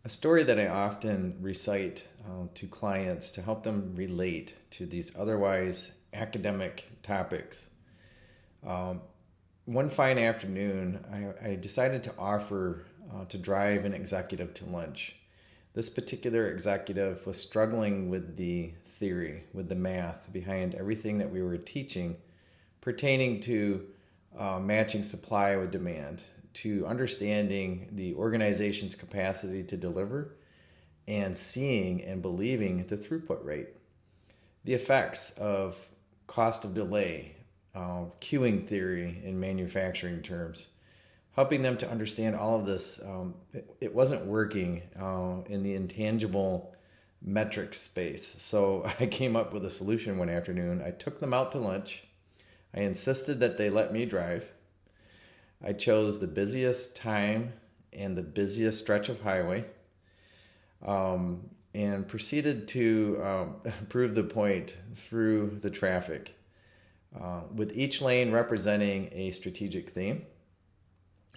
A story that I often recite to clients to help them relate to these otherwise academic topics. Um, One fine afternoon, I decided to offer to drive an executive to lunch. This particular executive was struggling with the theory, with the math behind everything that we were teaching pertaining to matching supply with demand, to understanding the organization's capacity to deliver, and seeing and believing the throughput rate, the effects of cost of delay, queuing theory in manufacturing terms, helping them to understand all of this. It wasn't working in the intangible metric space. So I came up with a solution one afternoon. I took them out to lunch. I insisted that they let me drive. I chose the busiest time and the busiest stretch of highway, and proceeded to prove the point through the traffic, with each lane representing a strategic theme,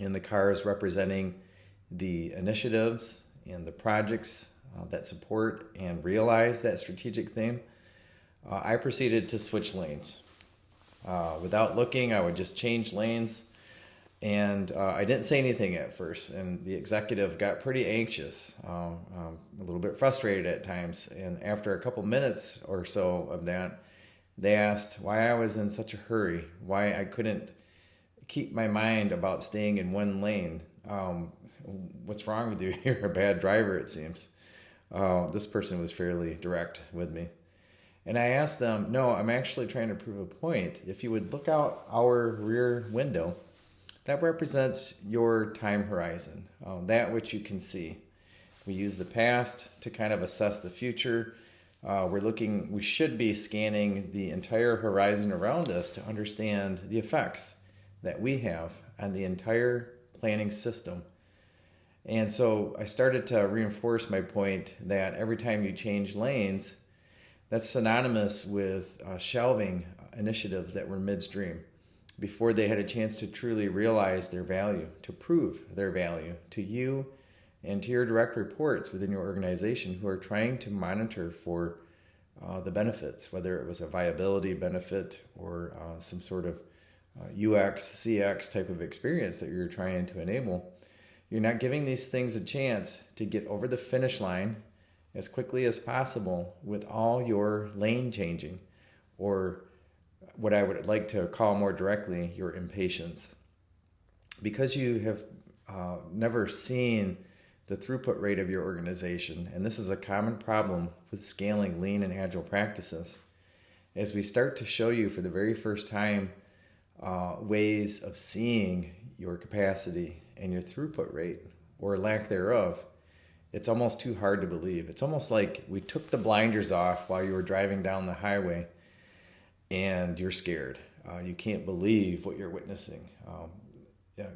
and the cars representing the initiatives and the projects that support and realize that strategic theme. I proceeded to switch lanes. Without looking, I would just change lanes. And I didn't say anything at first, and the executive got pretty anxious, a little bit frustrated at times. And after a couple minutes or so of that, they asked why I was in such a hurry, why I couldn't keep my mind about staying in one lane. What's wrong with you? You're a bad driver, it seems. This person was fairly direct with me. And I asked them, no, I'm actually trying to prove a point. If you would look out our rear window, that represents your time horizon, that which you can see. We use the past to kind of assess the future. We should be scanning the entire horizon around us to understand the effects that we have on the entire planning system. And so I started to reinforce my point that every time you change lanes, that's synonymous with shelving initiatives that were midstream before they had a chance to truly realize their value, to prove their value to you and to your direct reports within your organization who are trying to monitor for the benefits, whether it was a viability benefit or some sort of UX, CX type of experience that you're trying to enable. You're not giving these things a chance to get over the finish line as quickly as possible with all your lane changing, or what I would like to call more directly, your impatience. Because you have never seen the throughput rate of your organization, and this is a common problem with scaling lean and agile practices, as we start to show you for the very first time ways of seeing your capacity and your throughput rate, or lack thereof, it's almost too hard to believe. It's almost like we took the blinders off while you were driving down the highway and you're scared. You can't believe what you're witnessing.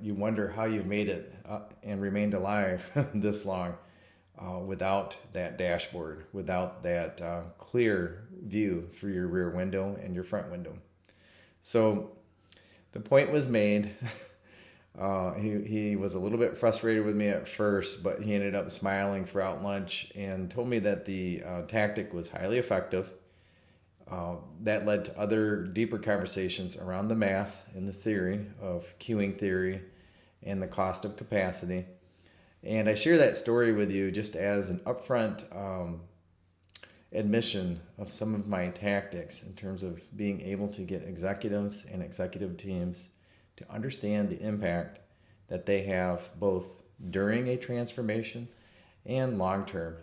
You wonder how you've made it and remained alive this long without that dashboard, without that clear view through your rear window and your front window. So the point was made. He was a little bit frustrated with me at first, but he ended up smiling throughout lunch and told me that the tactic was highly effective. That led to other deeper conversations around the math and the theory of queuing theory and the cost of capacity. And I share that story with you just as an upfront admission of some of my tactics in terms of being able to get executives and executive teams to understand the impact that they have both during a transformation and long-term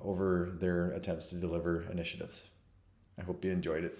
over their attempts to deliver initiatives. I hope you enjoyed it.